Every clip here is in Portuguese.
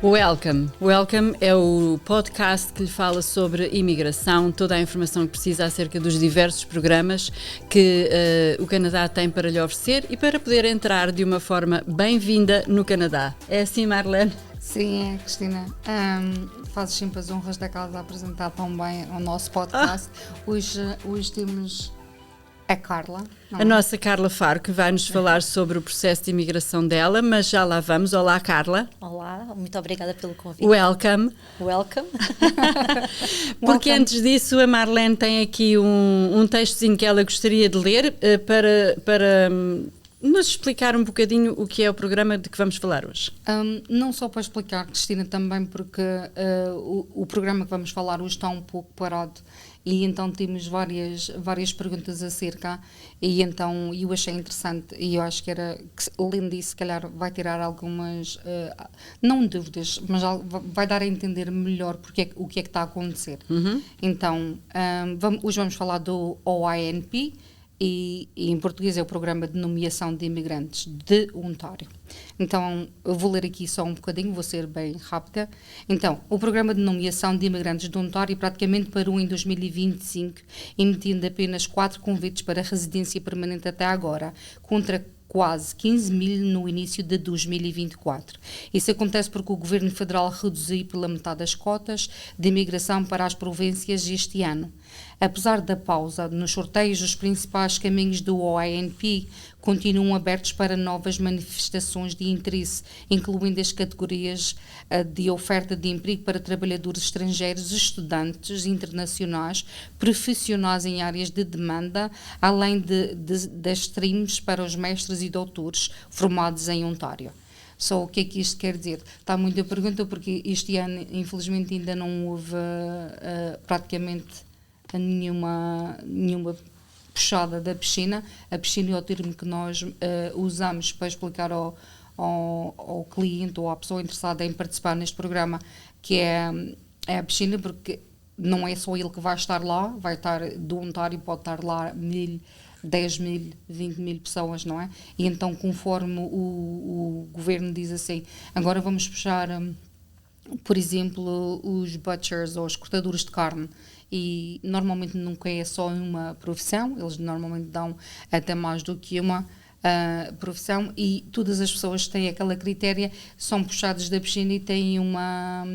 Welcome. Welcome é o podcast que lhe fala sobre imigração, toda a informação que precisa acerca dos diversos programas que o Canadá tem para lhe oferecer e para poder entrar de uma forma bem-vinda no Canadá. É assim, Marlene? Sim, é, Cristina. Fazes sempre as honras da casa a apresentar tão bem o nosso podcast. Hoje temos a Carla. A nossa Carla Faro, que vai nos falar sobre o processo de imigração dela, mas já lá vamos. Olá, Carla. Olá, muito obrigada pelo convite. Welcome. Welcome. Porque antes disso a Marlene tem aqui um textozinho que ela gostaria de ler para nos explicar um bocadinho o que é o programa de que vamos falar hoje. Não só para explicar, Cristina, também porque o programa que vamos falar hoje está um pouco parado e então temos várias perguntas acerca e então eu achei interessante e eu acho que além disso, se calhar vai tirar algumas, não dúvidas, mas vai dar a entender melhor o que é que está a acontecer. Então, hoje vamos falar do OINP, e em português é o Programa de Nomeação de Imigrantes de Ontário. Então, eu vou ler aqui só um bocadinho, vou ser bem rápida. Então, o Programa de Nomeação de Imigrantes de Ontário praticamente parou em 2025, emitindo apenas 4 convites para residência permanente até agora, contra quase 15 mil no início de 2024. Isso acontece porque o Governo Federal reduziu pela metade as cotas de imigração para as províncias este ano. Apesar da pausa nos sorteios, os principais caminhos do OINP continuam abertos para novas manifestações de interesse, incluindo as categorias de oferta de emprego para trabalhadores estrangeiros, estudantes internacionais, profissionais em áreas de demanda, além das streams para os mestres e doutores formados em Ontário. Só o que é que isto quer dizer? Está muita pergunta porque este ano, infelizmente, ainda não houve praticamente nenhuma puxada da piscina. A piscina é o termo que nós usamos para explicar ao cliente ou à pessoa interessada em participar neste programa, que é a piscina, porque não é só ele que vai estar lá, vai estar do Ontário, pode estar lá 1.000, 10.000, 20.000 pessoas, não é? E então, conforme o governo diz assim, agora vamos puxar, por exemplo, os butchers ou os cortadores de carne, e normalmente nunca é só uma profissão, eles normalmente dão até mais do que uma profissão, e todas as pessoas que têm aquela critéria são puxadas da piscina e têm uma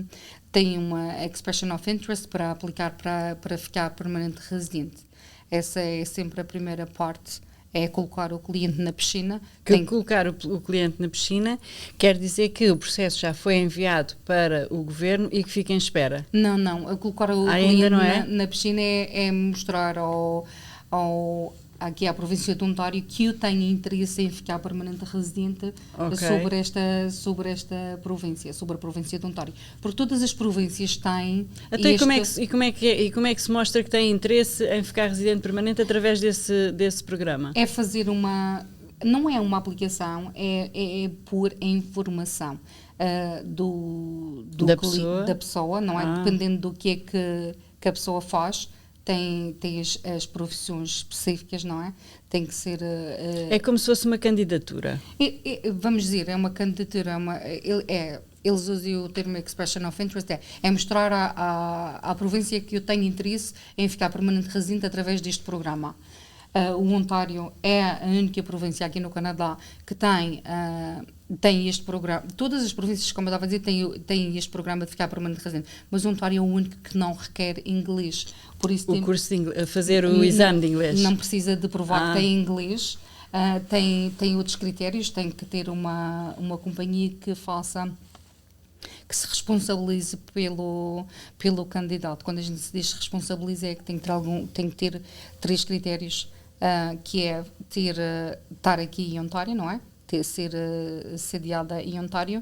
expression of interest para aplicar para ficar permanente residente. Essa é sempre a primeira parte, é colocar o cliente na piscina. Colocar o cliente na piscina quer dizer que o processo já foi enviado para o governo e que fica em espera? Não. Colocar o cliente na piscina é mostrar aqui à província de Ontário que eu tenho interesse em ficar permanente residente sobre esta província, sobre a província de Ontário. Porque todas as províncias têm... Até como é que se mostra que tem interesse em ficar residente permanente através desse programa? É fazer não é uma aplicação, é por informação da pessoa, não é? Dependendo do que é que a pessoa faz. Tem as profissões específicas, não é? Tem que ser... É como se fosse uma candidatura. Vamos dizer, é uma candidatura, eles usam o termo expression of interest, é mostrar à província que eu tenho interesse em ficar permanente residente através deste programa. O Ontário é a única província aqui no Canadá que tem este programa. Todas as províncias, como eu estava a dizer, têm este programa de ficar permanente residente, mas o Ontário é o único que não requer inglês. Por isso fazer o exame de inglês. Não precisa de provar que tem inglês. Tem outros critérios, tem que ter uma companhia que se responsabilize pelo candidato. Quando a gente se diz responsabilize, é que tem que ter 3 critérios, que é estar aqui em Ontário, não é? Ser sediada em Ontário,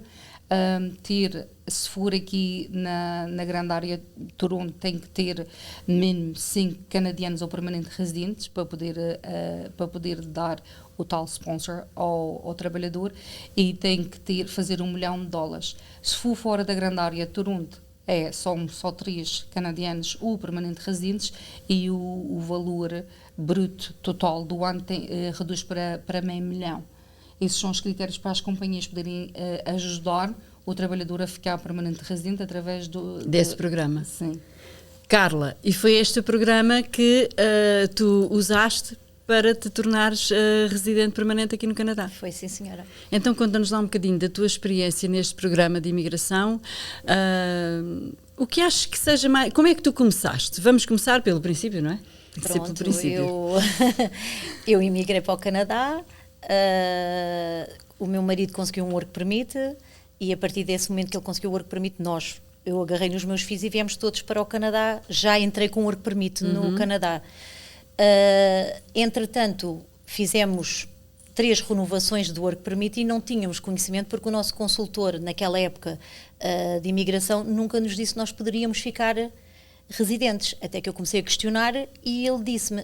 se for aqui na grande área de Toronto, tem que ter mínimo 5 canadianos ou permanentes residentes para poder dar o tal sponsor ao trabalhador, e tem que fazer $1 milhão. Se for fora da grande área de Toronto, são só 3 canadianos ou permanentes residentes, e o valor bruto total do ano reduz para $500,000. Esses são os critérios para as companhias poderem ajudar o trabalhador a ficar permanente residente através desse programa. Sim. Carla, e foi este programa que tu usaste para te tornares residente permanente aqui no Canadá? Foi, sim, senhora. Então conta-nos lá um bocadinho da tua experiência neste programa de imigração. O que achas que seja mais... Como é que tu começaste? Vamos começar pelo princípio, não é? Tem que ser pelo princípio. Eu imigrei para o Canadá, o meu marido conseguiu um work permit e a partir desse momento que ele conseguiu o work permit, eu agarrei nos meus filhos e viemos todos para o Canadá, já entrei com o work permit no Canadá. Entretanto, fizemos 3 renovações do work permit e não tínhamos conhecimento porque o nosso consultor, naquela época de imigração, nunca nos disse que nós poderíamos ficar residentes, até que eu comecei a questionar e ele disse-me,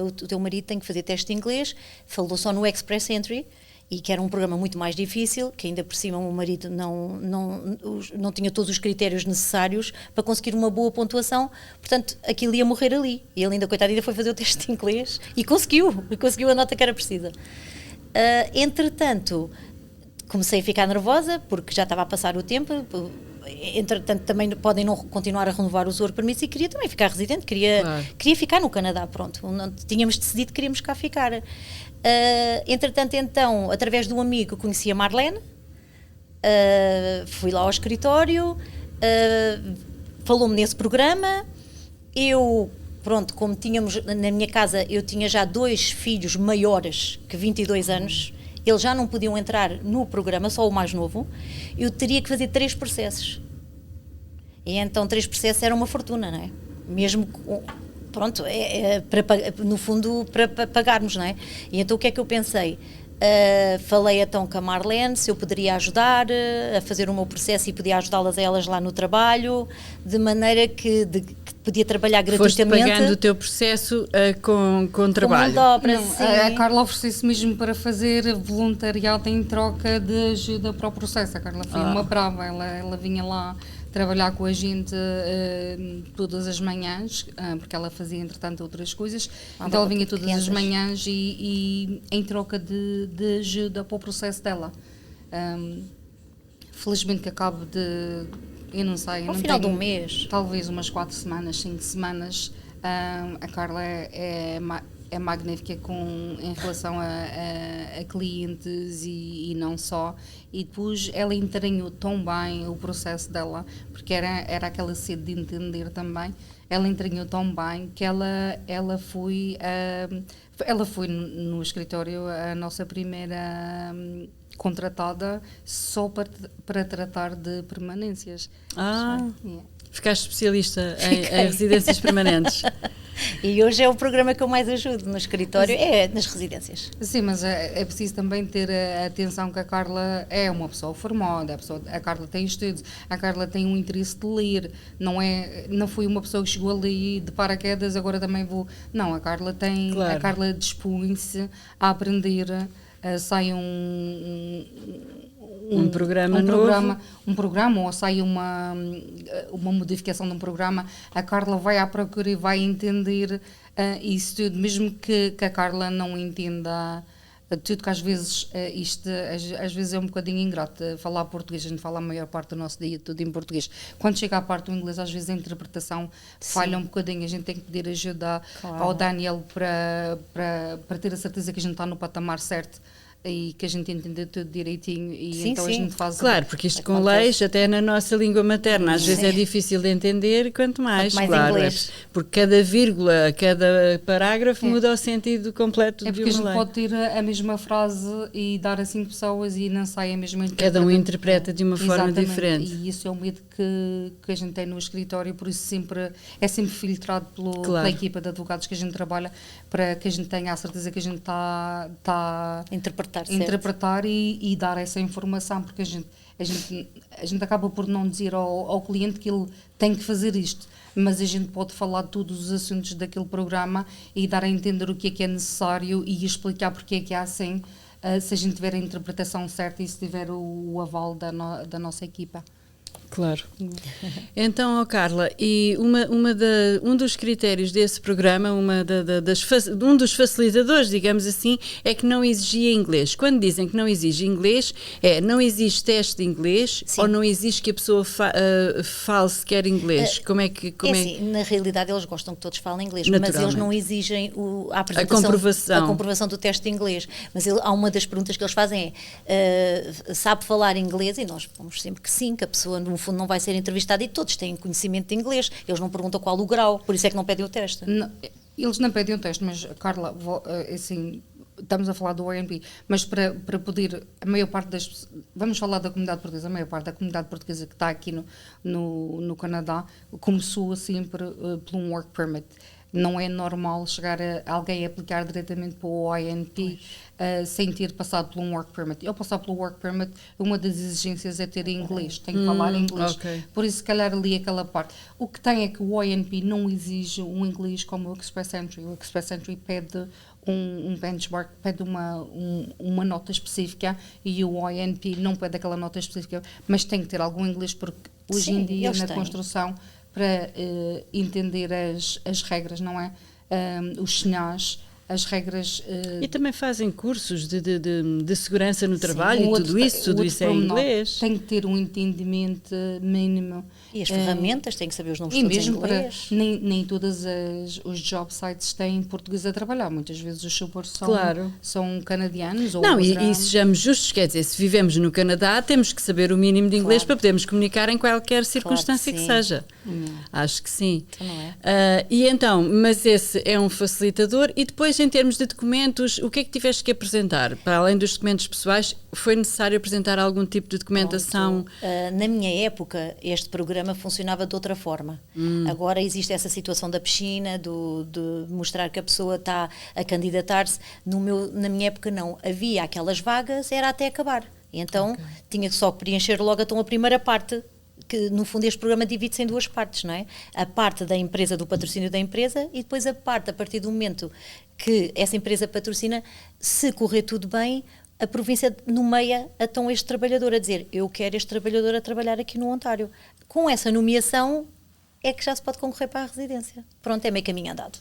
o teu marido tem que fazer teste de inglês, falou só no Express Entry, e que era um programa muito mais difícil, que ainda por cima o meu marido não tinha todos os critérios necessários para conseguir uma boa pontuação, portanto aquilo ia morrer ali, e ele ainda, coitado, ainda foi fazer o teste de inglês e conseguiu a nota que era precisa. Entretanto, comecei a ficar nervosa, porque já estava a passar o tempo. Entretanto, também podem não continuar a renovar os work permits e queria também ficar residente, queria ficar no Canadá, pronto. Tínhamos decidido que queríamos cá ficar. Entretanto, então, através de um amigo, conheci a Marlene, fui lá ao escritório, falou-me nesse programa. Eu, pronto, como tínhamos na minha casa, eu tinha já 2 filhos maiores que 22 anos, eles já não podiam entrar no programa, só o mais novo, eu teria que fazer 3 processos. E então 3 processos era uma fortuna, não é? Mesmo, pronto, no fundo, para pagarmos, não é? E então o que é que eu pensei? Falei então com a Marlene se eu poderia ajudar a fazer o meu processo e podia ajudá-las a elas lá no trabalho, de maneira que podia trabalhar gratuitamente. Foste pagando o teu processo com trabalho. A Carla ofereceu-se mesmo para fazer voluntariado em troca de ajuda para o processo. A Carla foi uma brava, ela vinha lá trabalhar com a gente todas as manhãs, porque ela fazia entretanto outras coisas, então ela vinha todas as manhãs e em troca de ajuda para o processo dela. Felizmente que acabo de, eu não sei, ao final de um mês, talvez umas 4 semanas, 5 semanas, a Carla é magnífica em relação a clientes e não só, e depois ela entranhou tão bem o processo dela, porque era aquela sede de entender também, ela entranhou tão bem que ela foi no escritório a nossa primeira contratada só para tratar de permanências. Ficaste especialista em residências permanentes. E hoje é o programa que eu mais ajudo no escritório, nas residências. Sim, mas é preciso também ter a atenção que a Carla é uma pessoa formada, a Carla tem estudos, a Carla tem um interesse de ler, não foi uma pessoa que chegou ali de paraquedas, agora também vou... Não, a Carla a Carla dispõe-se a aprender, sai um programa ou sai uma modificação de um programa, a Carla vai à procura e vai entender isso tudo, mesmo que a Carla não entenda tudo, que às vezes às vezes é um bocadinho ingrato falar português, a gente fala a maior parte do nosso dia tudo em português, quando chega à parte do inglês às vezes a interpretação falha um bocadinho, a gente tem que pedir ajuda ao Daniel para ter a certeza que a gente está no patamar certo e que a gente entenda tudo direitinho e então a gente faz... Claro, porque isto com leis, até na nossa língua materna, às vezes é difícil de entender, quanto mais claro, inglês. Porque cada vírgula, cada parágrafo muda o sentido completo de uma lei. É porque a gente pode ter a mesma frase e dar a 5 pessoas e não sai a mesma interpretação. Cada um interpreta de uma forma diferente. E isso é o medo que a gente tem no escritório, por isso é sempre filtrado pela equipa de advogados que a gente trabalha, para que a gente tenha a certeza que a gente está interpretar e dar essa informação, porque a gente acaba por não dizer ao cliente que ele tem que fazer isto, mas a gente pode falar de todos os assuntos daquele programa e dar a entender o que é necessário e explicar porque é que é assim, se a gente tiver a interpretação certa e se tiver o aval da nossa equipa. Claro. Então, Carla, e um dos critérios desse programa, um dos facilitadores, digamos assim, é que não exigia inglês. Quando dizem que não exige inglês, não exige teste de inglês. Sim. Ou não exige que a pessoa fale sequer inglês? Assim, na realidade eles gostam que todos falem inglês, mas eles não exigem a apresentação, a comprovação do teste de inglês. Mas há uma das perguntas que eles fazem sabe falar inglês? E nós vamos sempre que sim, que a pessoa no fundo não vai ser entrevistada e todos têm conhecimento de inglês, eles não perguntam qual o grau, por isso é que não pedem o teste. Não, eles não pedem o teste, mas Carla, assim, estamos a falar do INP, mas para poder, a maior parte das, vamos falar da comunidade portuguesa, a maior parte da comunidade portuguesa que está aqui no Canadá começou sempre por um work permit. Não é normal chegar alguém a aplicar diretamente para o INP sem ter passado por um work permit. Eu passar pelo work permit, uma das exigências é ter inglês, tem que falar inglês. Okay. Por isso, se calhar ali aquela parte. O que tem é que o INP não exige um inglês como o Express Entry. O Express Entry pede um benchmark, pede uma nota específica e o INP não pede aquela nota específica, mas tem que ter algum inglês porque hoje em dia na construção para entender as regras, não é? Os sinais, as regras... E também fazem cursos de segurança no trabalho e tudo isso é em inglês. Tem que ter um entendimento mínimo. E as ferramentas, tem que saber os nomes todos em inglês. Nem todas os job sites têm português a trabalhar. Muitas vezes os supports são canadianos. Não, e sejamos justos, quer dizer, se vivemos no Canadá, temos que saber o mínimo de inglês para podermos comunicar em qualquer circunstância que seja. Acho que sim. Então não é. E então, mas esse é um facilitador e depois em termos de documentos, o que é que tiveste que apresentar? Para além dos documentos pessoais, foi necessário apresentar algum tipo de documentação? Na minha época, este programa funcionava de outra forma. Agora existe essa situação da piscina, de mostrar que a pessoa está a candidatar-se. Na minha época não. Havia aquelas vagas, era até acabar. E então tinha que só preencher logo então a primeira parte, que no fundo este programa divide-se em duas partes, não é? A parte da empresa, do patrocínio da empresa, e depois a parte, a partir do momento que essa empresa patrocina, se correr tudo bem, a província nomeia então este trabalhador a dizer, eu quero este trabalhador a trabalhar aqui no Ontário. Com essa nomeação é que já se pode concorrer para a residência. Pronto, é meio caminho andado.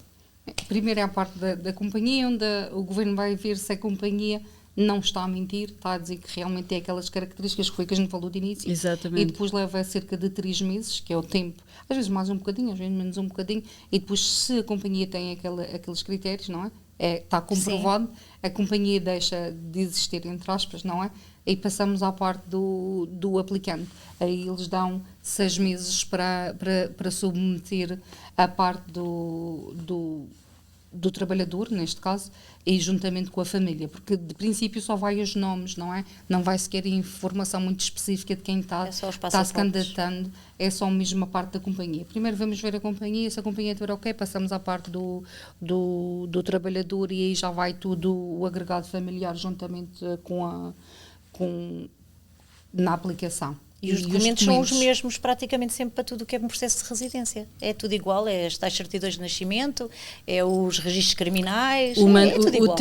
Primeiro é a parte da companhia, onde o governo vai ver se a companhia não está a mentir, está a dizer que realmente tem aquelas características que foi que a gente falou de início. Exatamente. E depois leva cerca de 3 meses, que é o tempo, às vezes mais um bocadinho, às vezes menos um bocadinho, e depois se a companhia tem aqueles critérios, não é? Está comprovado, sim, a companhia deixa de existir, entre aspas, não é? E passamos à parte do aplicante. Aí eles dão 6 meses para submeter a parte do trabalhador, neste caso, e juntamente com a família, porque de princípio só vai os nomes, não é? Não vai sequer informação muito específica de quem está se candidatando, é só mesmo a parte da companhia. Primeiro vamos ver a companhia, se a companhia estiver ok, passamos à parte do trabalhador e aí já vai tudo o agregado familiar juntamente na aplicação. E os documentos são os mesmos praticamente sempre para tudo o que é um processo de residência. É tudo igual, é as tais certidões de nascimento, é os registros criminais, é tudo igual.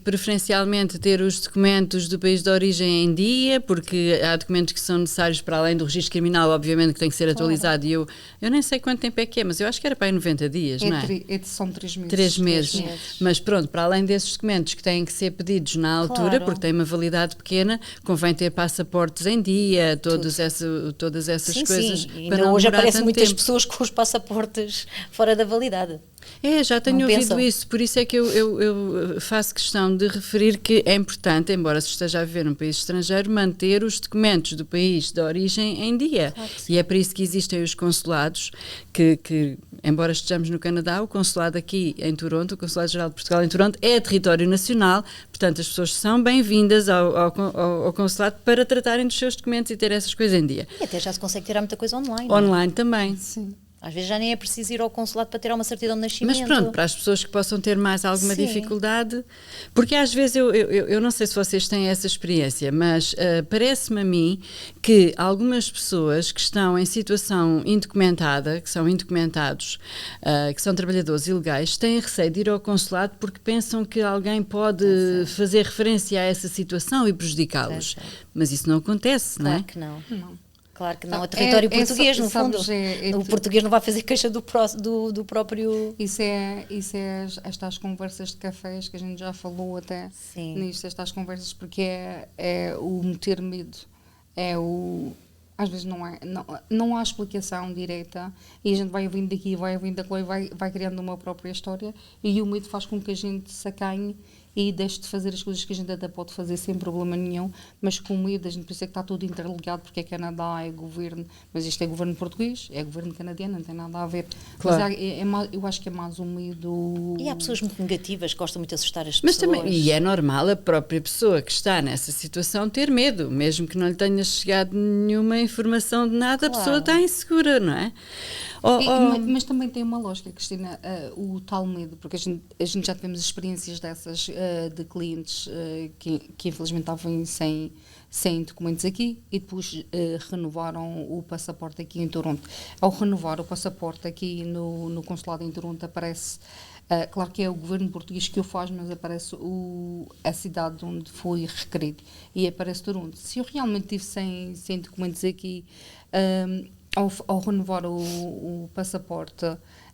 Preferencialmente ter os documentos do país de origem em dia, porque há documentos que são necessários para além do registro criminal, obviamente que tem que ser atualizado, e eu nem sei quanto tempo é que é, mas eu acho que era para aí 90 dias, não é? São 3 meses. 3 meses. Mas pronto, para além desses documentos que têm que ser pedidos na altura, porque têm uma validade pequena, convém ter passaportes em dia, todas essas coisas. Sim. Ainda hoje aparecem muitas pessoas com os passaportes fora da validade. Já tenho ouvido isso, por isso é que eu faço questão de referir que é importante, embora se esteja a viver num país estrangeiro, manter os documentos do país de origem em dia. Claro, e é por isso que existem os consulados, que embora estejamos no Canadá, o consulado aqui em Toronto, o Consulado-Geral de Portugal em Toronto, é território nacional, portanto as pessoas são bem-vindas ao consulado para tratarem dos seus documentos e ter essas coisas em dia. E até já se consegue tirar muita coisa online. Online também. Sim. Às vezes já nem é preciso ir ao consulado para tirar uma certidão de nascimento. Mas pronto, para as pessoas que possam ter mais alguma dificuldade, porque às vezes eu não sei se vocês têm essa experiência, mas parece-me a mim que algumas pessoas que estão em situação indocumentada, que são indocumentados, que são trabalhadores ilegais, têm receio de ir ao consulado porque pensam que alguém pode fazer referência a essa situação e prejudicá-los. Mas isso não acontece, claro não é? Que não. Claro que não, é território português, no fundo. Sabes, o português não vai fazer queixa do próprio... Isso é estas conversas de cafés que a gente já falou até nisto, estas conversas, porque é o meter medo, às vezes não há explicação direta e a gente vai ouvindo daqui, vai ouvindo daquilo e vai criando uma própria história, e o medo faz com que a gente se acanhe e deixe de fazer as coisas que a gente até pode fazer sem problema nenhum, mas com medo. A gente pensa que está tudo interligado, porque é Canadá, é governo, mas isto é governo português, é governo canadiano, não tem nada a ver. Claro. Mas eu acho que é mais um medo... E há pessoas muito negativas que gostam muito de assustar as Mas pessoas. também, e é normal a própria pessoa que está nessa situação ter medo, mesmo que não lhe tenha chegado nenhuma informação de nada, a pessoa está insegura, não é? Mas também tem uma lógica, Cristina, o tal medo, porque a gente já tivemos experiências dessas de clientes que infelizmente estavam sem documentos aqui e depois renovaram o passaporte aqui em Toronto. Ao renovar o passaporte aqui no consulado em Toronto aparece, claro que é o governo português que o faz, mas aparece a cidade onde foi requerido e aparece Toronto. Se eu realmente estive sem documentos aqui, ao renovar o passaporte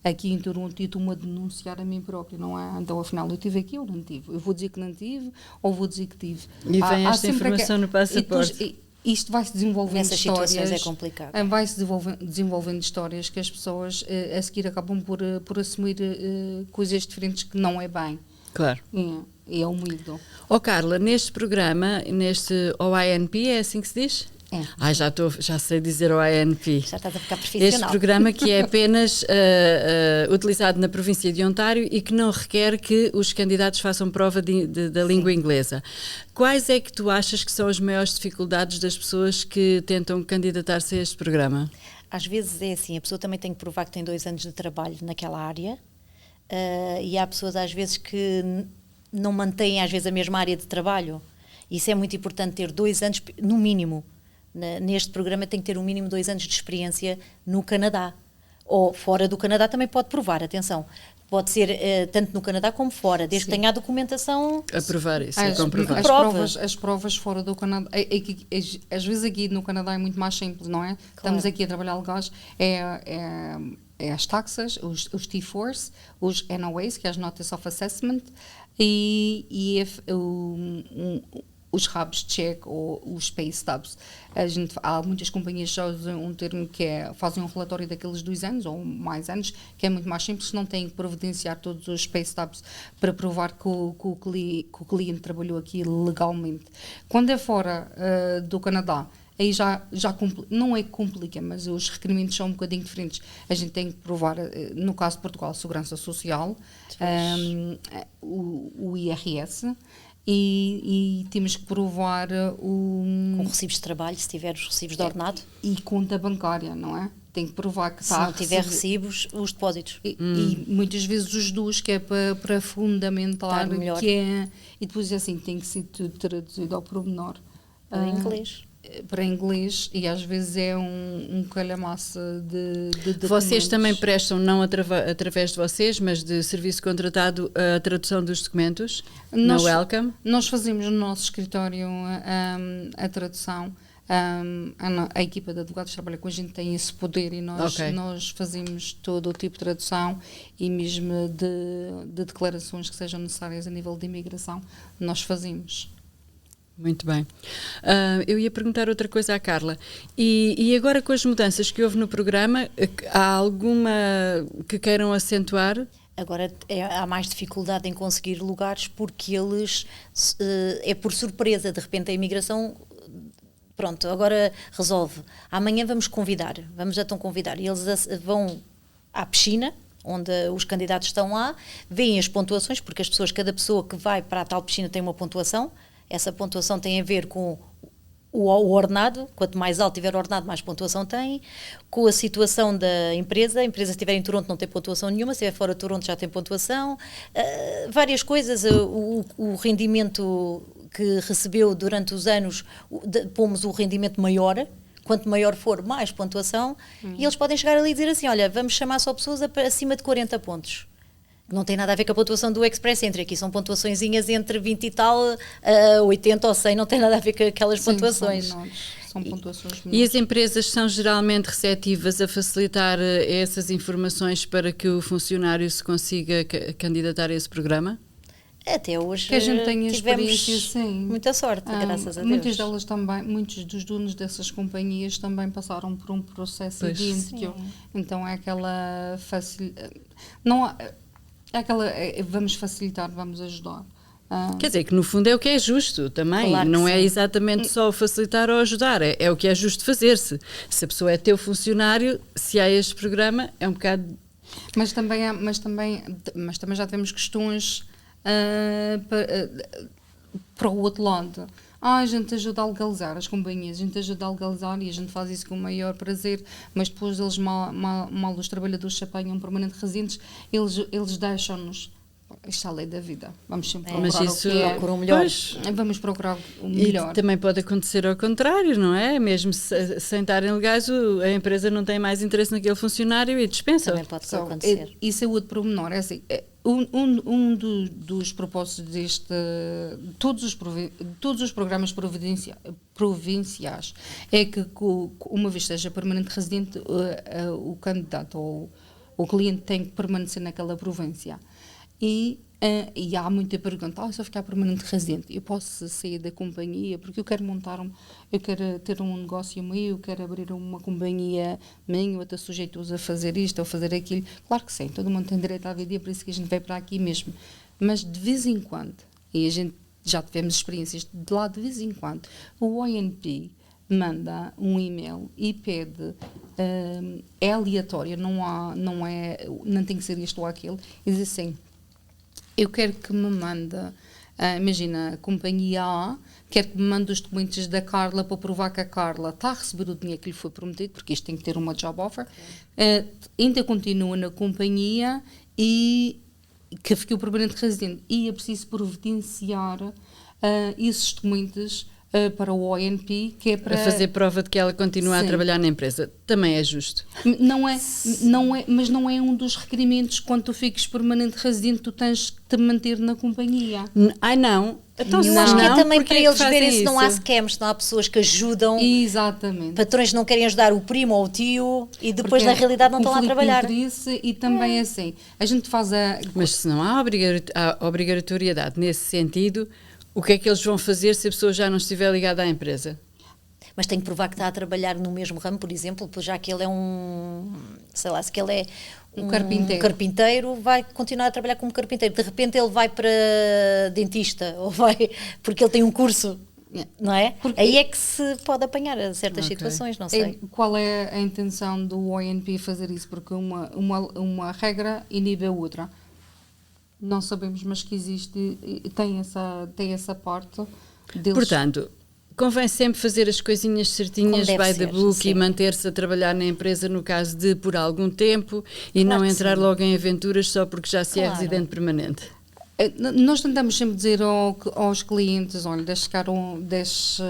aqui em Toronto, eu estou-me a denunciar a mim própria, não é? Então, afinal, eu estive aqui ou não tive? Eu vou dizer que não tive ou vou dizer que tive? E vem esta informação no passaporte. Depois, isto vai-se desenvolvendo Nessas histórias. situações é complicado. Vai-se desenvolvendo histórias que as pessoas a seguir acabam por assumir coisas diferentes que não é bem. Claro. É o medo. Carla, neste programa, neste OINP, é assim que se diz? É. Já sei dizer OINP. Já estás a ficar profissional. Este programa que é apenas utilizado na província de Ontário e que não requer que os candidatos façam prova da língua inglesa. Quais é que tu achas que são as maiores dificuldades das pessoas que tentam candidatar-se a este programa? Às vezes é assim, a pessoa também tem que provar que tem 2 anos de trabalho naquela área, e há pessoas às vezes que não mantêm às vezes a mesma área de trabalho. Isso é muito importante, ter 2 anos no mínimo. Neste programa tem que ter um mínimo 2 anos de experiência no Canadá. Ou fora do Canadá também pode provar, atenção. Pode ser tanto no Canadá como fora, desde que tenha a documentação... A provar isso, a comprovar. As provas fora do Canadá... Às vezes aqui no Canadá é muito mais simples, não é? Claro. Estamos aqui a trabalhar legais, é as taxas, os T4s, os NOAs, que é as Notice of Assessment, e os hubs check ou os pay stubs. Há muitas companhias que já usam um termo que fazem um relatório daqueles 2 anos ou mais anos, que é muito mais simples, não têm que providenciar todos os pay stubs para provar que o cliente trabalhou aqui legalmente. Quando é fora do Canadá, aí já não é que complica, mas os requerimentos são um bocadinho diferentes. A gente tem que provar, no caso de Portugal, Segurança Social, o IRS, e temos que provar com recibos de trabalho, se tiver os recibos de ordenado. E conta bancária, não é? Tem que provar que se não tiver recibos, os depósitos. E muitas vezes os dois, que é para fundamentar, que é, e depois assim, tem que ser tudo traduzido ao pormenor. Para inglês. Para inglês, e às vezes é um calhamaço de documentos. Vocês também prestam, não através de vocês, mas de serviço contratado, a tradução dos documentos na Welcome? Nós fazemos no nosso escritório a tradução. A equipa de advogados que trabalha com a gente tem esse poder, e nós fazemos todo o tipo de tradução, e mesmo de declarações que sejam necessárias a nível de imigração, nós fazemos. Muito bem. Eu ia perguntar outra coisa à Carla. E agora, com as mudanças que houve no programa, há alguma que queiram acentuar? Agora há mais dificuldade em conseguir lugares, porque eles, é por surpresa, de repente a imigração, pronto, agora resolve. Amanhã vamos então convidar. E eles vão à piscina, onde os candidatos estão lá, veem as pontuações, porque cada pessoa que vai para a tal piscina tem uma pontuação. Essa pontuação tem a ver com o ordenado, quanto mais alto tiver o ordenado, mais pontuação tem, com a situação da empresa. A empresa, se estiver em Toronto, não tem pontuação nenhuma, se estiver fora de Toronto, já tem pontuação, várias coisas, o rendimento que recebeu durante os anos, pomos o rendimento maior, quanto maior for, mais pontuação, e eles podem chegar ali e dizer assim, olha, vamos chamar só pessoas acima de 40 pontos. Não tem nada a ver com a pontuação do Express Entry, aqui são pontuaçõezinhas entre 20 e tal, 80 ou 100, não tem nada a ver com aquelas pontuações. São pontuações E melhores. as empresas são geralmente receptivas a facilitar essas informações para que o funcionário se consiga candidatar a esse programa? Até hoje Que a gente tenha tivemos experiência, sim. muita sorte, graças a Deus. Muitas delas também, muitos dos donos dessas companhias também passaram por um processo Pois. idêntico. Então é aquela não é aquela vamos facilitar, vamos ajudar. Quer dizer, que no fundo é o que é justo também, Claro que não é sim. exatamente só facilitar ou ajudar, é o que é justo fazer-se. Se a pessoa é teu funcionário, se há este programa, é um bocado... Mas também já temos questões para o outro lado. A gente ajuda a legalizar as companhias, a gente ajuda a legalizar e a gente faz isso com o maior prazer, mas depois eles mal os trabalhadores se apanham permanente residentes, eles deixam-nos. Isto é a lei da vida. Vamos sempre procurar Mas isso, o que é. Procura o melhor. Pois, Vamos procurar o melhor. e também pode acontecer ao contrário, não é? Mesmo sem estarem legais, a empresa não tem mais interesse naquele funcionário e dispensa. Também pode acontecer. Isso é outro pormenor. É assim, dos propósitos todos os programas provinciais é que, uma vez seja permanente residente, o candidato ou o cliente tem que permanecer naquela província. E há muita pergunta, se eu ficar permanente residente, eu posso sair da companhia porque eu quero eu quero ter um negócio meu, eu quero abrir uma companhia minha, eu estou sujeito a fazer isto ou fazer aquilo. Claro que sim, todo mundo tem direito à vida e é por isso que a gente vai para aqui mesmo. Mas de vez em quando, e a gente já tivemos experiências de lá de vez em quando, o ONP manda um e-mail e pede, é aleatório, não tem que ser isto ou aquilo, e diz assim: eu quero que me mande, imagina, a companhia A, quero que me mande os documentos da Carla para provar que a Carla está a receber o dinheiro que lhe foi prometido, porque isto tem que ter uma job offer, ainda continua na companhia e que ficou permanente residente. E é preciso providenciar esses documentos para o ONP, que é para... A fazer prova de que ela continua a Sim. trabalhar na empresa. Também é justo. Mas não é um dos requerimentos. Quando tu fiques permanente residente, tu tens que te manter na companhia. Ai não, então Eu acho que é não, também porque para é que eles fazem verem se não há isso? scams, se não há pessoas que ajudam, Exatamente. patrões que não querem ajudar o primo ou o tio e depois Porque na realidade não estão lá a conflito de trabalhar. interesse. E também assim, a gente faz Mas se não há obrigatoriedade nesse sentido, o que é que eles vão fazer se a pessoa já não estiver ligada à empresa? Mas tem que provar que está a trabalhar no mesmo ramo, por exemplo, já que ele é sei lá, se que ele é Um carpinteiro. vai continuar a trabalhar como carpinteiro. De repente ele vai para dentista, ou porque ele tem um curso, não é? Aí é que se pode apanhar a certas situações, não sei. Qual é a intenção do ONP fazer isso? Porque uma regra inibe a outra. Não sabemos, mas que existe, tem essa parte deles. Portanto, convém sempre fazer as coisinhas certinhas Como deve by the ser, book sim. e manter-se a trabalhar na empresa no caso de por algum tempo e Claro não que entrar sim. logo em aventuras só porque já se é Claro. residente permanente. Nós tentamos sempre dizer aos clientes, olha, se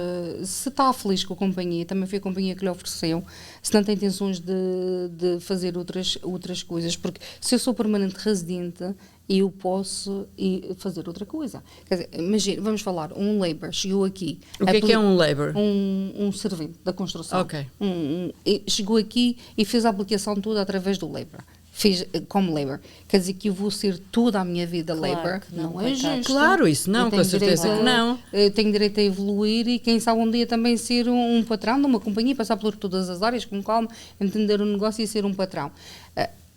está feliz com a companhia, também foi a companhia que lhe ofereceu, se não tem intenções de fazer outras coisas, porque se eu sou permanente residente, eu posso fazer outra coisa. Quer dizer, imagina, vamos falar, um labor chegou aqui. O que é um labor? Um servente da construção. Ok. Chegou aqui e fez a aplicação toda através do labor. Fez como labor. Quer dizer que eu vou ser toda a minha vida Claro labor? que não, Não é coitado. justo. Claro, isso não, Eu tenho com certeza direito que não. Eu tenho direito a evoluir e quem sabe um dia também ser um patrão de uma companhia, passar por todas as áreas com calma, entender o negócio e ser um patrão.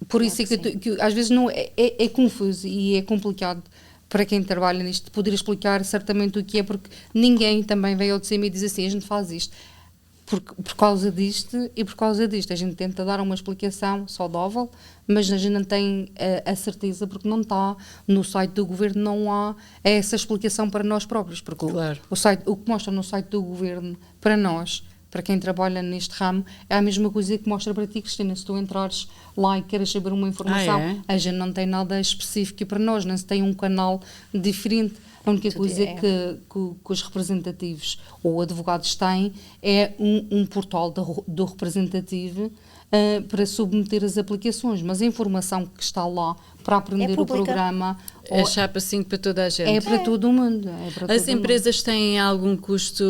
Por isso é que às vezes não é confuso e é complicado para quem trabalha nisto poder explicar certamente o que é, porque ninguém também veio ao de cima e diz assim, a gente faz isto por causa disto e por causa disto. A gente tenta dar uma explicação saudável, mas a gente não tem a certeza, porque não está no site do governo, não há essa explicação para nós próprios, porque Claro. o que mostra no site do governo para nós, para quem trabalha neste ramo, é a mesma coisa que mostra para ti, Cristina. Se tu entrares lá e queres saber uma informação, a gente não tem nada específico para nós, não se tem um canal diferente. A única coisa que os representativos ou advogados têm é um portal do representativo para submeter as aplicações, mas a informação que está lá para aprender o programa é chapa 5 para toda a gente. é para todo o mundo. As empresas têm algum custo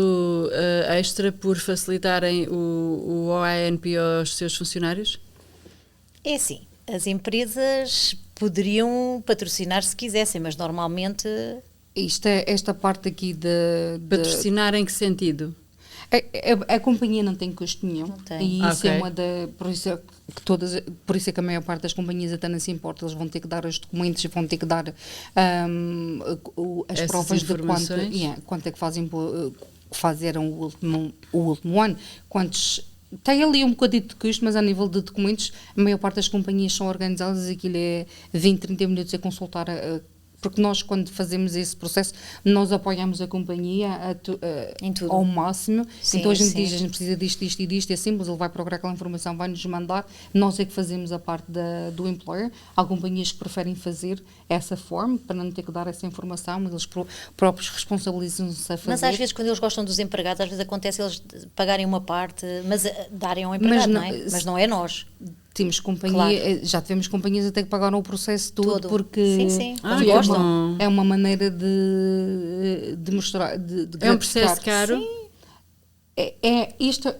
extra por facilitarem o OANP aos seus funcionários? É assim, as empresas poderiam patrocinar se quisessem, mas normalmente... Esta parte aqui de Patrocinar em que sentido? A companhia não tem custo nenhum. Não tem. E isso é uma por isso é que a maior parte das companhias até não se importa, eles vão ter que dar os documentos e vão ter que dar as essas provas de quanto é que fizeram o último ano, quantos. Tem ali um bocadinho de custo, mas a nível de documentos, a maior parte das companhias são organizadas, aquilo é 20, 30 minutos a consultar porque nós, quando fazemos esse processo, nós apoiamos a companhia em tudo. Ao máximo. Sim, então a gente diz, a gente precisa disto, disto e disto, é simples, ele vai procurar aquela informação, vai-nos mandar, nós é que fazemos a parte do employer. Há companhias que preferem fazer essa forma, para não ter que dar essa informação, mas eles próprios responsabilizam-se a fazer. Mas às vezes, quando eles gostam dos empregados, às vezes acontece eles pagarem uma parte, mas darem ao empregado, não é? Mas não é nós. Temos companhia, já tivemos companhias até que pagaram o processo todo. Porque sim. Gostam. É uma maneira de mostrar, de é um processo caro? Sim. Isto,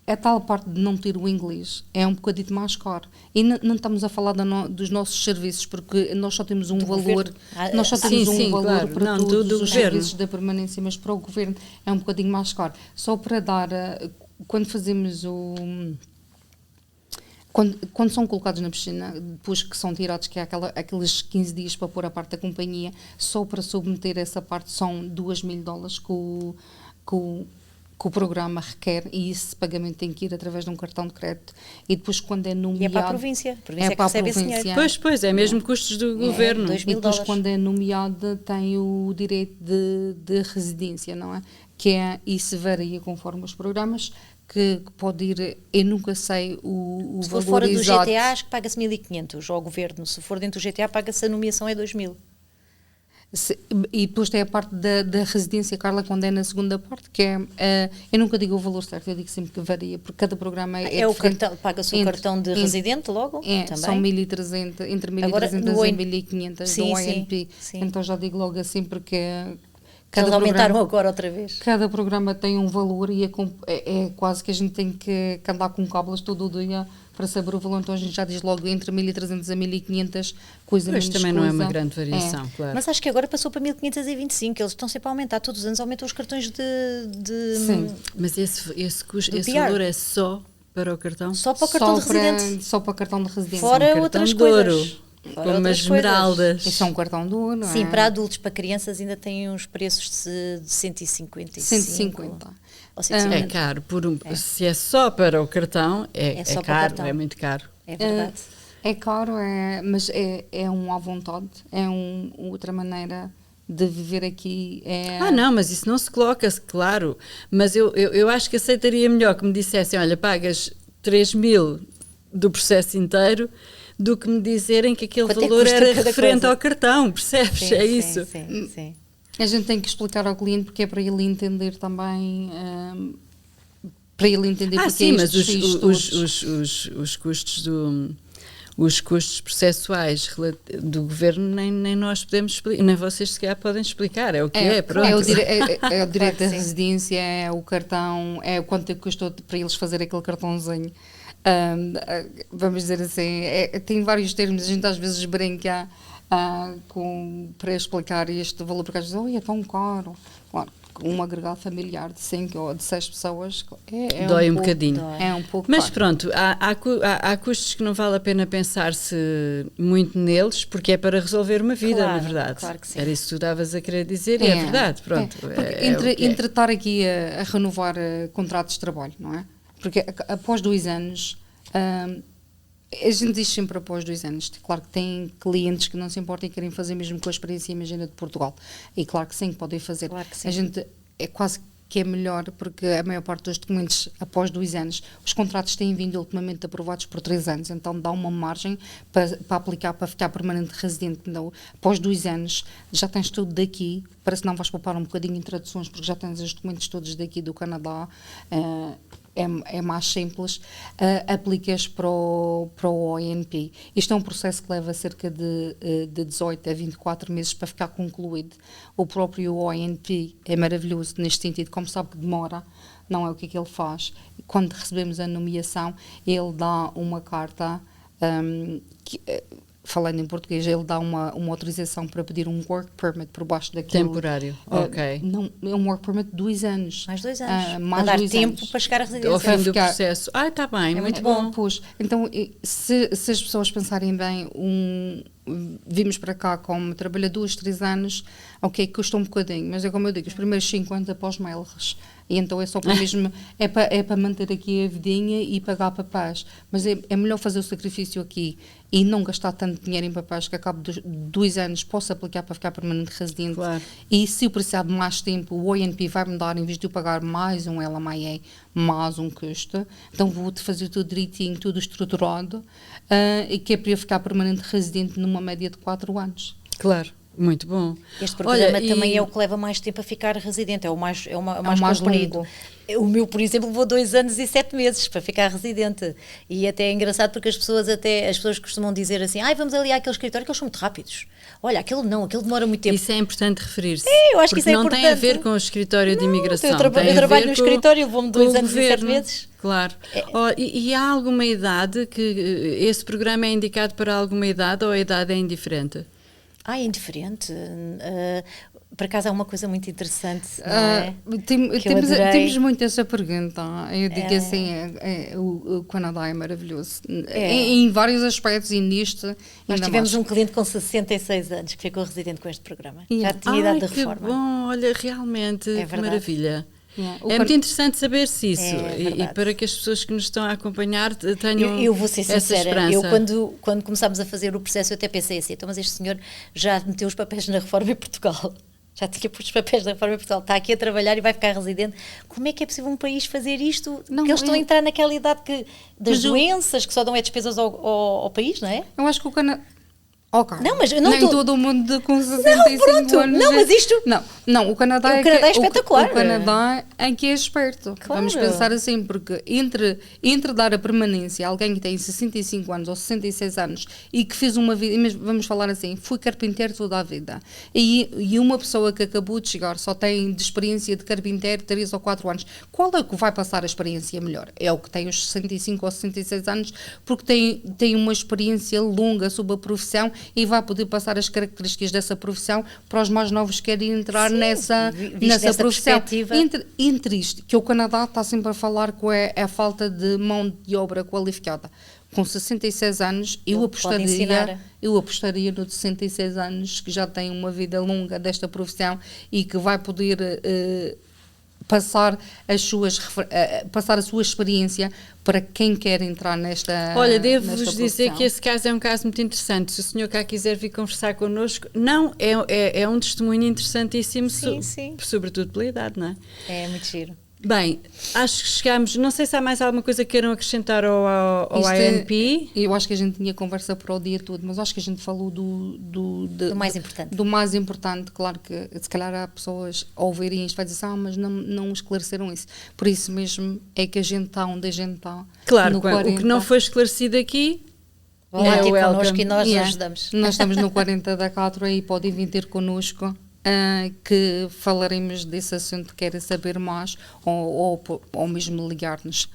a tal parte de não ter o inglês é um bocadinho mais caro. E não estamos a falar dos nossos serviços, porque nós só temos um valor, nós só temos valor claro. para todos os serviços da permanência, mas para o governo é um bocadinho mais caro. Só para dar, quando fazemos Quando são colocados na piscina, depois que são tirados, que é aqueles 15 dias para pôr a parte da companhia, só para submeter essa parte são $2.000 que o programa requer, e esse pagamento tem que ir através de um cartão de crédito. E depois, quando é nomeado... E é para a província. A província é que recebe esse dinheiro. Pois, é mesmo custos do governo. E depois, quando é nomeado, tem o direito de residência, não é? Isso varia conforme os programas, que pode ir, eu nunca sei o se valor exato. Se for fora do GTA, acho que paga-se 1.500 ao governo. Se for dentro do GTA, paga-se a nomeação é 2.000. E depois tem a parte da residência, Carla, quando é na segunda parte, que é, eu nunca digo o valor certo, eu digo sempre que varia, porque cada programa é o cartão, paga-se o cartão de residente logo? Também. São 1.300, entre 1.300 e 1.500 do ONP, então já digo logo assim, porque... Eles aumentaram agora outra vez. Cada programa tem um valor e é quase que a gente tem que andar com cábulas todo o dia para saber o valor, então a gente já diz logo entre 1.300 a 1.500, coisa menos também coisa. Não é uma grande variação, claro. Mas acho que agora passou para 1.525, eles estão sempre a aumentar, todos os anos aumentam os cartões Sim. Mas esse valor é só para o cartão? Só para o cartão de residente. Só para o cartão de residente. Fora outras coisas. Como as esmeraldas. Isso é um cartão de ouro, não é? Sim, para adultos, para crianças ainda tem uns preços de 155. 150. Ou 150. É caro. Se é só para o cartão, é caro, cartão. É muito caro. É verdade. É caro, mas é um à vontade, é outra maneira de viver aqui. Não, mas isso não se coloca, claro. Mas eu acho que aceitaria melhor que me dissessem, olha, pagas 3.000 do processo inteiro, do que me dizerem que aquele valor era referente ao cartão, percebes? Sim, isso. Sim. A gente tem que explicar ao cliente, porque é para ele entender também, para ele entender porque sim, mas os custos os custos processuais do governo nem nós podemos explicar, nem vocês sequer podem explicar, é o que é, pronto. É o direito da residência, é o cartão, é o quanto custou para eles fazer aquele cartãozinho. Vamos dizer assim, tem vários termos, a gente às vezes brinca para explicar este valor, porque às vezes é tão caro. Claro, um agregado familiar de 5 ou de 6 pessoas dói um bocadinho. É um pouco Mas caro. pronto, há custos que não vale a pena pensar-se muito neles, porque é para resolver uma vida, na verdade. Claro que sim. Era isso que tu estavas a querer dizer e é verdade, pronto. Entre estar aqui a renovar contratos de trabalho, não é? Porque após 2 anos, a gente diz sempre após 2 anos, claro que tem clientes que não se importam e querem fazer mesmo com a experiência, imagina, de Portugal, e claro que sim, podem fazer. Claro que sim. A gente é quase que é melhor, porque a maior parte dos documentos após 2 anos, os contratos têm vindo ultimamente aprovados por 3 anos, então dá uma margem para aplicar, para ficar permanente residente. Então, após 2 anos já tens tudo daqui, para se não vais poupar um bocadinho em traduções, porque já tens os documentos todos daqui do Canadá. é mais simples, aplicas para o ONP. Isto é um processo que leva cerca de 18 a 24 meses para ficar concluído. O próprio ONP é maravilhoso neste sentido, como sabe que demora, não é o que é que ele faz. Quando recebemos a nomeação, ele dá uma carta, falando em português, ele dá uma autorização para pedir um work permit por baixo daquilo. Temporário, ok. Não, é um work permit de 2 anos. Mais 2 anos. Mais para dar 2 tempo anos. para chegar à residência. Ao fim do processo. Está bem, muito bom. Pois, então, se as pessoas pensarem bem, vimos para cá como trabalha 2, 3 anos, ok, custa um bocadinho, mas é como eu digo, os primeiros 50 pós-melres. E então é só para mesmo, é para manter aqui a vidinha e pagar papéis. Mas é melhor fazer o sacrifício aqui e não gastar tanto dinheiro em papéis que a cabo de 2 anos possa aplicar para ficar permanente residente. Claro. E se eu precisar de mais tempo, o ONP vai-me dar, em vez de eu pagar mais um LMIA, mais um custo, então vou-te fazer tudo direitinho, tudo estruturado, e que é para eu ficar permanente residente numa média de 4 anos. Claro. Muito bom. Este programa também é o que leva mais tempo a ficar residente, é o mais comprido. Longo. O meu, por exemplo, levou 2 anos e 7 meses para ficar residente. E até é engraçado porque as pessoas costumam dizer assim, vamos ali àquele escritório que eles são muito rápidos. Olha, aquele demora muito tempo. Isso é importante referir-se. Eu acho que isso é importante. Não tem a ver com o escritório de imigração. Eu trabalho no escritório, eu vou-me 2 anos e 7 meses. Claro. E há alguma idade que esse programa é indicado para alguma idade ou a idade é indiferente? É indiferente. Por acaso há uma coisa muito interessante, não é? Temos muito essa pergunta. Eu digo assim, o Canadá é maravilhoso. Em vários aspectos e nisto. Nós tivemos um cliente com 66 anos que ficou residente com este programa. Já tinha idade de reforma. Que bom, olha, realmente, que maravilha. É muito interessante saber-se isso e para que as pessoas que nos estão a acompanhar tenham eu vou ser sincera, essa esperança. Eu quando começámos a fazer o processo eu até pensei assim, então, mas este senhor já meteu os papéis na reforma em Portugal, já tinha posto os papéis na reforma em Portugal, está aqui a trabalhar e vai ficar residente, como é que é possível um país fazer isto? Porque eles estão a entrar naquela idade das doenças que só dão despesas ao país, não é? Eu acho que o Canadá... Okay. Não, mas nem todo o mundo com 65 anos. Não, mas isto... Não, o Canadá é espetacular. O Canadá é que é esperto. Claro. Vamos pensar assim, porque entre dar a permanência a alguém que tem 65 anos ou 66 anos e que fez uma vida, vamos falar assim, fui carpinteiro toda a vida, e uma pessoa que acabou de chegar só tem de experiência de carpinteiro 3 ou 4 anos, qual é o que vai passar a experiência melhor? É o que tem os 65 ou 66 anos, porque tem uma experiência longa sobre a profissão e vai poder passar as características dessa profissão para os mais novos que querem entrar nessa profissão. Entre isto, que o Canadá está sempre a falar com a falta de mão de obra qualificada. Com 66 anos, eu apostaria no de 66 anos que já tem uma vida longa desta profissão e que vai poder passar a sua experiência para quem quer entrar nesta Olha, devo-vos dizer que esse caso é um caso muito interessante. Se o senhor cá quiser vir conversar connosco, é um testemunho interessantíssimo, sobretudo pela idade, não é? É muito giro. Bem, acho que chegamos, não sei se há mais alguma coisa que queiram acrescentar ao INP. Eu acho que a gente tinha conversa para o dia todo, mas acho que a gente falou do mais importante. Do mais importante. Claro que se calhar há pessoas a ouvirem isto vai dizer, mas não esclareceram isso. Por isso mesmo é que a gente está onde a gente está. Claro, o que não foi esclarecido aqui é o connosco e nós ajudamos. Nós estamos no 40 da 4 aí, podem vir ter connosco. Que falaremos desse assunto, querem saber mais ou mesmo ligar-nos.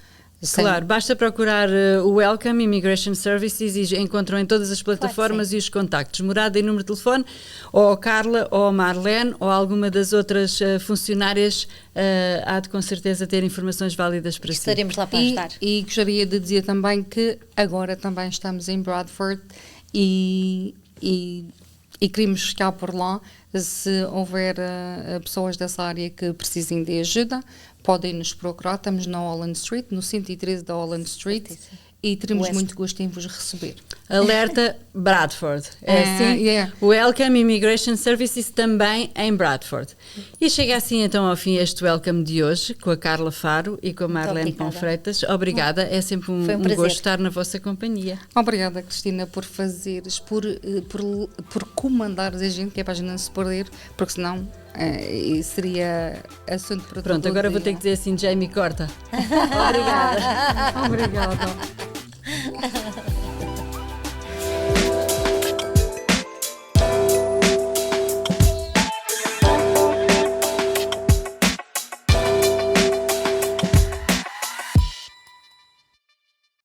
Claro, basta procurar o Welcome Immigration Services e encontram em todas as plataformas e os contactos, morada e número de telefone, ou a Carla, ou a Marlene, ou alguma das outras funcionárias há de com certeza ter informações válidas para si. Estaremos lá para ajudar. E gostaria de dizer também que agora também estamos em Bradford e queremos ficar por lá. Se houver pessoas dessa área que precisem de ajuda, podem nos procurar. Estamos na Holland Street, no 113 da Holland Street, e teremos muito gosto em vos receber. Alerta Bradford. É assim? Welcome Immigration Services também em Bradford. E chega assim então ao fim este Welcome de hoje, com a Carla Faro e com a Marlene Pão Freitas. Obrigada, é sempre um gosto estar na vossa companhia. Obrigada, Cristina, por fazeres, por comandares a gente, que é para a gente não se perder, porque senão e seria assunto para Pronto, todo agora o vou ter dia. que dizer assim, Jamie, corta. Obrigada. Obrigada.